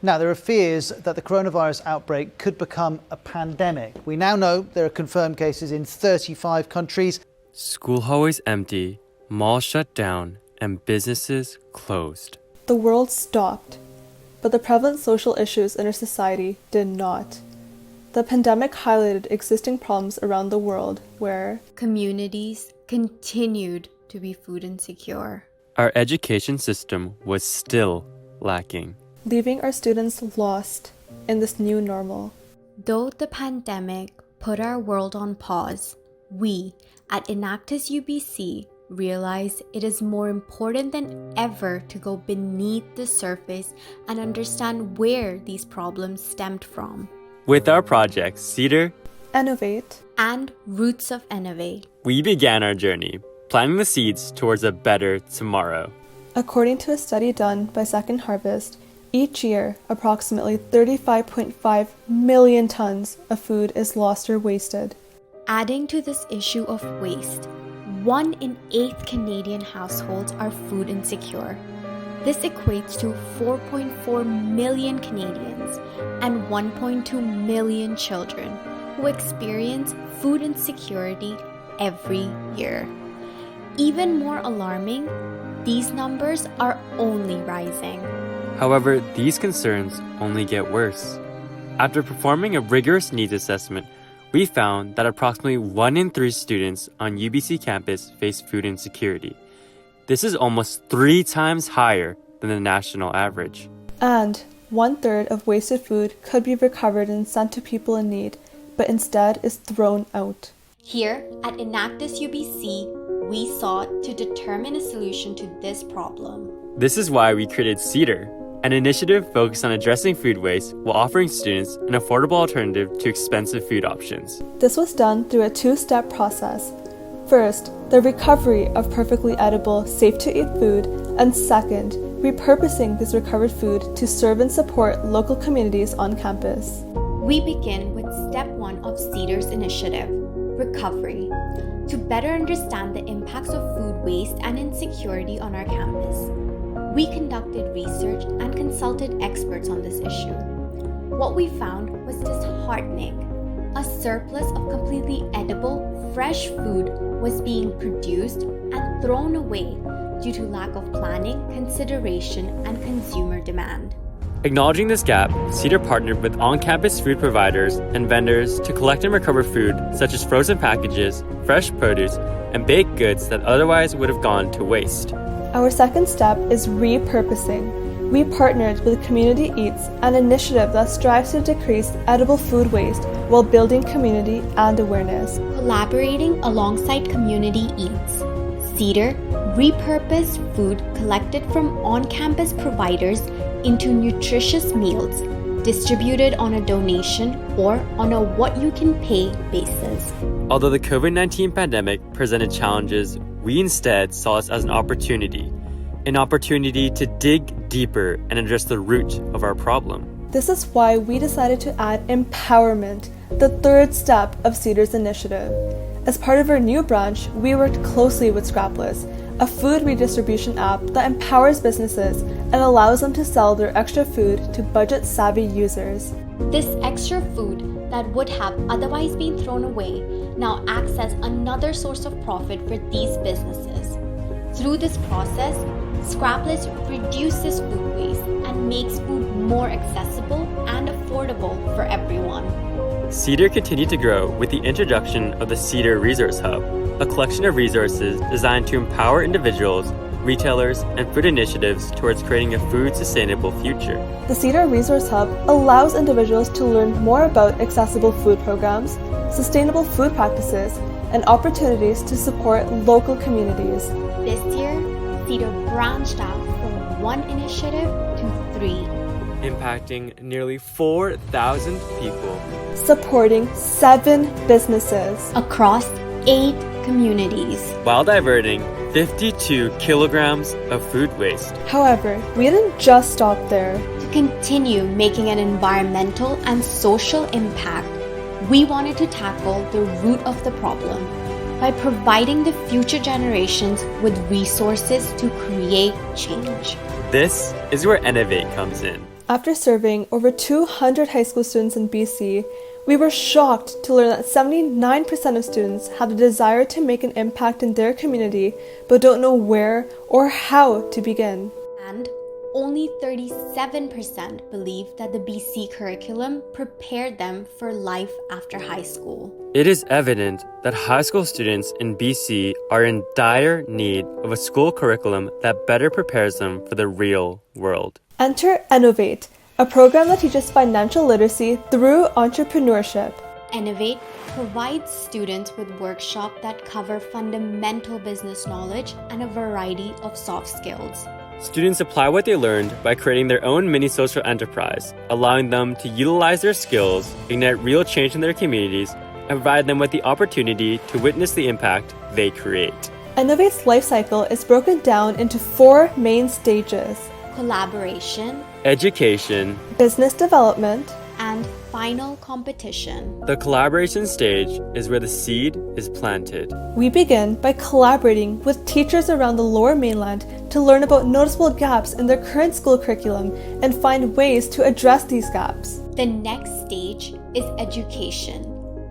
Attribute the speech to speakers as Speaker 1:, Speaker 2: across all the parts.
Speaker 1: Now, there are fears that the coronavirus outbreak could become a pandemic. We now know there are confirmed cases in 35 countries.
Speaker 2: School hallways empty, malls shut down, and businesses closed.
Speaker 3: The world stopped, but the prevalent social issues in our society did not. The pandemic highlighted existing problems around the world where
Speaker 4: communities continued to be food insecure.
Speaker 2: Our education system was still lacking,
Speaker 3: leaving our students lost in this new normal.
Speaker 4: Though the pandemic put our world on pause, we at Enactus UBC realize it is more important than ever to go beneath the surface and understand where these problems stemmed from.
Speaker 2: With our projects Cedar,
Speaker 3: Innovate,
Speaker 4: and Roots of Innovate,
Speaker 2: we began our journey, planting the seeds towards a better tomorrow.
Speaker 3: According to a study done by Second Harvest, each year, approximately 35.5 million tons of food is lost or wasted.
Speaker 4: Adding to this issue of waste, 1 in 8 Canadian households are food insecure. This equates to 4.4 million Canadians and 1.2 million children who experience food insecurity every year. Even more alarming, these numbers are only rising.
Speaker 2: However, these concerns only get worse. After performing a rigorous needs assessment, we found that approximately 1 in 3 students on UBC campus face food insecurity. This is almost 3 times higher than the national average.
Speaker 3: And 1/3 of wasted food could be recovered and sent to people in need, but instead is thrown out.
Speaker 4: Here at Enactus UBC, we sought to determine a solution to this problem.
Speaker 2: This is why we created Cedar, an initiative focused on addressing food waste while offering students an affordable alternative to expensive food options.
Speaker 3: This was done through a 2-step process. First, the recovery of perfectly edible, safe-to-eat food, and second, repurposing this recovered food to serve and support local communities on campus.
Speaker 4: We begin with step 1 of Cedar's initiative, recovery. To better understand the impacts of food waste and insecurity on our campus, we conducted research and consulted experts on this issue. What we found was disheartening. A surplus of completely edible, fresh food was being produced and thrown away due to lack of planning, consideration, and consumer demand.
Speaker 2: Acknowledging this gap, Cedar partnered with on-campus food providers and vendors to collect and recover food such as frozen packages, fresh produce, and baked goods that otherwise would have gone to waste.
Speaker 3: Our second step is repurposing. We partnered with Community Eats, an initiative that strives to decrease edible food waste while building community and awareness.
Speaker 4: Collaborating alongside Community Eats, Cedar repurposed food collected from on-campus providers into nutritious meals, distributed on a donation or on a what-you-can-pay basis.
Speaker 2: Although the COVID-19 pandemic presented challenges, we instead saw this as an opportunity to dig deeper and address the root of our problem.
Speaker 3: This is why we decided to add empowerment, the third step of Cedar's initiative. As part of our new branch, we worked closely with Scrapless, a food redistribution app that empowers businesses and allows them to sell their extra food to budget-savvy users.
Speaker 4: This extra food that would have otherwise been thrown away now acts as another source of profit for these businesses. Through this process, Scrapless reduces food waste and makes food more accessible and affordable for everyone.
Speaker 2: Cedar continued to grow with the introduction of the Cedar Resource Hub, a collection of resources designed to empower individuals, retailers, and food initiatives towards creating a food-sustainable future.
Speaker 3: The Cedar Resource Hub allows individuals to learn more about accessible food programs, sustainable food practices, and opportunities to support local communities.
Speaker 4: This year, Cedar branched out from 1 initiative to 3,
Speaker 2: impacting nearly 4,000 people,
Speaker 3: supporting 7 businesses
Speaker 4: across 8 communities,
Speaker 2: while diverting 52 kilograms of food waste.
Speaker 3: However, we didn't just stop there.
Speaker 4: To continue making an environmental and social impact, we wanted to tackle the root of the problem by providing the future generations with resources to create change.
Speaker 2: This is where Innovate comes in.
Speaker 3: After serving over 200 high school students in BC, we were shocked to learn that 79% of students have the desire to make an impact in their community but don't know where or how to begin.
Speaker 4: And only 37% believe that the BC curriculum prepared them for life after high school.
Speaker 2: It is evident that high school students in BC are in dire need of a school curriculum that better prepares them for the real world.
Speaker 3: Enter Innovate, a program that teaches financial literacy through entrepreneurship.
Speaker 4: Innovate provides students with workshops that cover fundamental business knowledge and a variety of soft skills.
Speaker 2: Students apply what they learned by creating their own mini social enterprise, allowing them to utilize their skills, ignite real change in their communities, and provide them with the opportunity to witness the impact they create.
Speaker 3: Innovate's life cycle is broken down into 4 main stages:
Speaker 4: Collaboration,
Speaker 2: Education.
Speaker 3: business development,
Speaker 4: and final competition.
Speaker 2: The collaboration stage is where the seed is planted.
Speaker 3: We begin by collaborating with teachers around the Lower Mainland to learn about noticeable gaps in their current school curriculum and find ways to address these gaps.
Speaker 4: The next stage is education.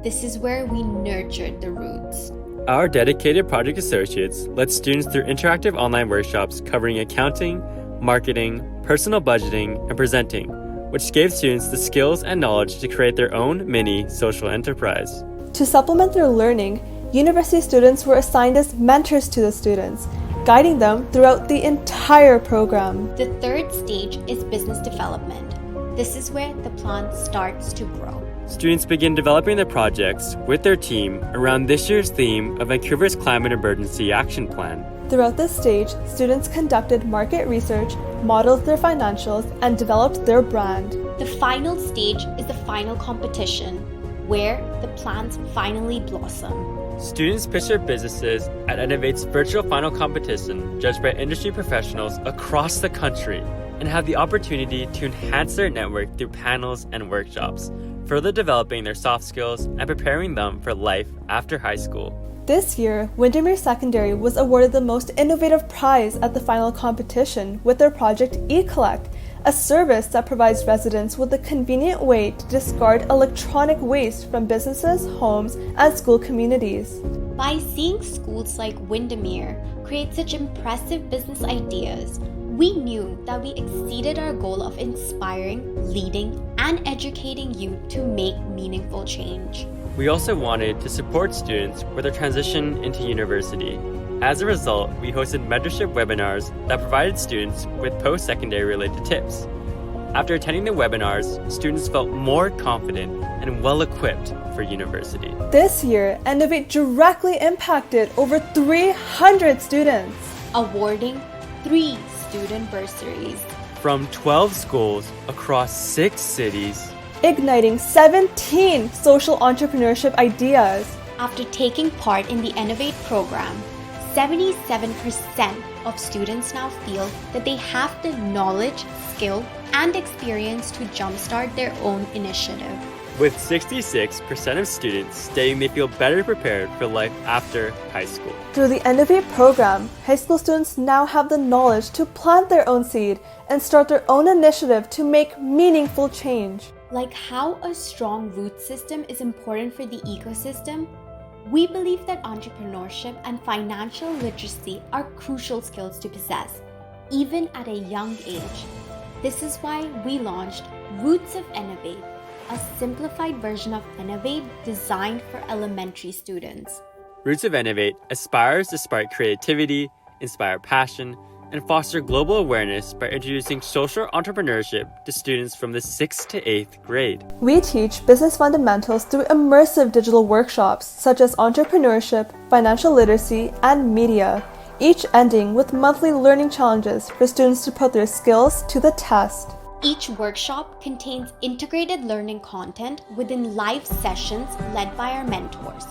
Speaker 4: This is where we nurtured the roots.
Speaker 2: Our dedicated project associates led students through interactive online workshops covering accounting, marketing, personal budgeting, and presenting, which gave students the skills and knowledge to create their own mini social enterprise.
Speaker 3: To supplement their learning, university students were assigned as mentors to the students, guiding them throughout the entire program.
Speaker 4: The third stage is business development. This is where the plan starts to grow.
Speaker 2: Students begin developing their projects with their team around this year's theme of Vancouver's Climate Emergency Action Plan.
Speaker 3: Throughout this stage, students conducted market research, modeled their financials, and developed their brand.
Speaker 4: The final stage is the final competition, where the plans finally blossom.
Speaker 2: Students pitch their businesses at Innovate's virtual final competition judged by industry professionals across the country and have the opportunity to enhance their network through panels and workshops, further developing their soft skills and preparing them for life after high school.
Speaker 3: This year, Windermere Secondary was awarded the most innovative prize at the final competition with their project eCollect, a service that provides residents with a convenient way to discard electronic waste from businesses, homes, and school communities.
Speaker 4: By seeing schools like Windermere create such impressive business ideas, we knew that we exceeded our goal of inspiring, leading, and educating youth to make meaningful change.
Speaker 2: We also wanted to support students with their transition into university. As a result, we hosted mentorship webinars that provided students with post-secondary related tips. After attending the webinars, students felt more confident and well-equipped for university.
Speaker 3: This year, Innovate directly impacted over 300 students,
Speaker 4: awarding 3 student bursaries
Speaker 2: from 12 schools across 6 cities,
Speaker 3: igniting 17 social entrepreneurship ideas.
Speaker 4: After taking part in the Innovate program, 77% of students now feel that they have the knowledge, skill, and experience to jumpstart their own initiative.
Speaker 2: with 66% of students stating they feel better prepared for life after high school.
Speaker 3: Through the Innovate program, high school students now have the knowledge to plant their own seed and start their own initiative to make meaningful change.
Speaker 4: Like how a strong root system is important for the ecosystem, we believe that entrepreneurship and financial literacy are crucial skills to possess, even at a young age. This is why we launched Roots of Innovate, a simplified version of Innovate designed for elementary students.
Speaker 2: Roots of Innovate aspires to spark creativity, inspire passion, and foster global awareness by introducing social entrepreneurship to students from the 6th to 8th grade.
Speaker 3: We teach business fundamentals through immersive digital workshops such as entrepreneurship, financial literacy, and media, each ending with monthly learning challenges for students to put their skills to the test.
Speaker 4: Each workshop contains integrated learning content within live sessions led by our mentors,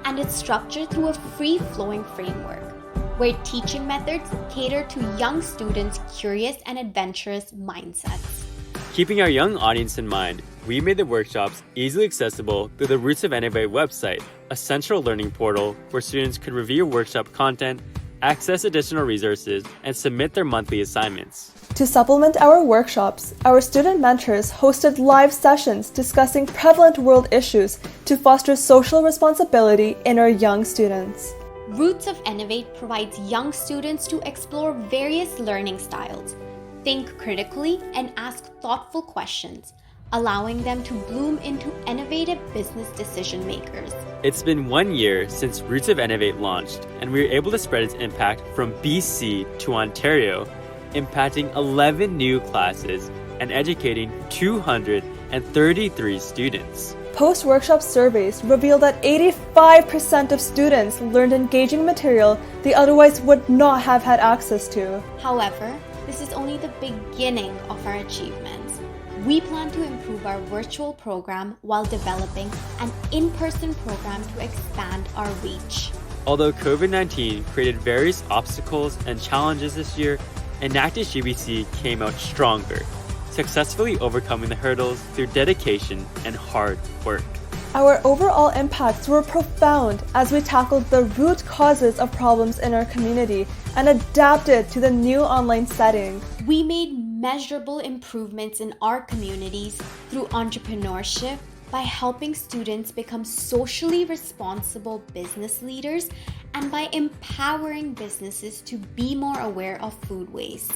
Speaker 4: and it's structured through a free-flowing framework where teaching methods cater to young students' curious and adventurous mindsets.
Speaker 2: Keeping our young audience in mind, we made the workshops easily accessible through the Roots of Innovate website, a central learning portal where students could review workshop content, access additional resources, and submit their monthly assignments.
Speaker 3: To supplement our workshops, our student mentors hosted live sessions discussing prevalent world issues to foster social responsibility in our young students.
Speaker 4: Roots of Innovate provides young students to explore various learning styles, think critically, and ask thoughtful questions, allowing them to bloom into innovative business decision makers.
Speaker 2: It's been 1 year since Roots of Innovate launched, and we were able to spread its impact from BC to Ontario, impacting 11 new classes and educating 233 students.
Speaker 3: Post-workshop surveys revealed that 85% of students learned engaging material they otherwise would not have had access to.
Speaker 4: However, this is only the beginning of our achievements. We plan to improve our virtual program while developing an in-person program to expand our reach.
Speaker 2: Although COVID-19 created various obstacles and challenges this year, Enactus UBC came out stronger, successfully overcoming the hurdles through dedication and hard work.
Speaker 3: Our overall impacts were profound as we tackled the root causes of problems in our community and adapted to the new online setting.
Speaker 4: We made measurable improvements in our communities through entrepreneurship by helping students become socially responsible business leaders and by empowering businesses to be more aware of food waste.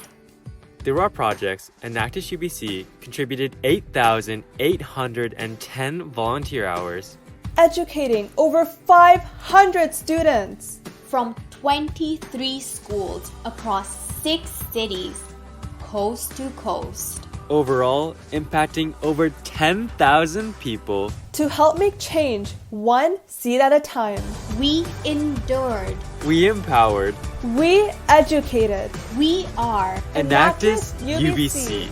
Speaker 2: Through our projects, Enactus UBC contributed 8,810 volunteer hours,
Speaker 3: Educating over 500 students
Speaker 4: From 23 schools across 6 cities, coast to coast.
Speaker 2: overall impacting over 10,000 people.
Speaker 3: to help make change one seed at a time.
Speaker 4: We endured.
Speaker 2: We empowered
Speaker 3: We educated.
Speaker 4: We are
Speaker 2: Enactus UBC.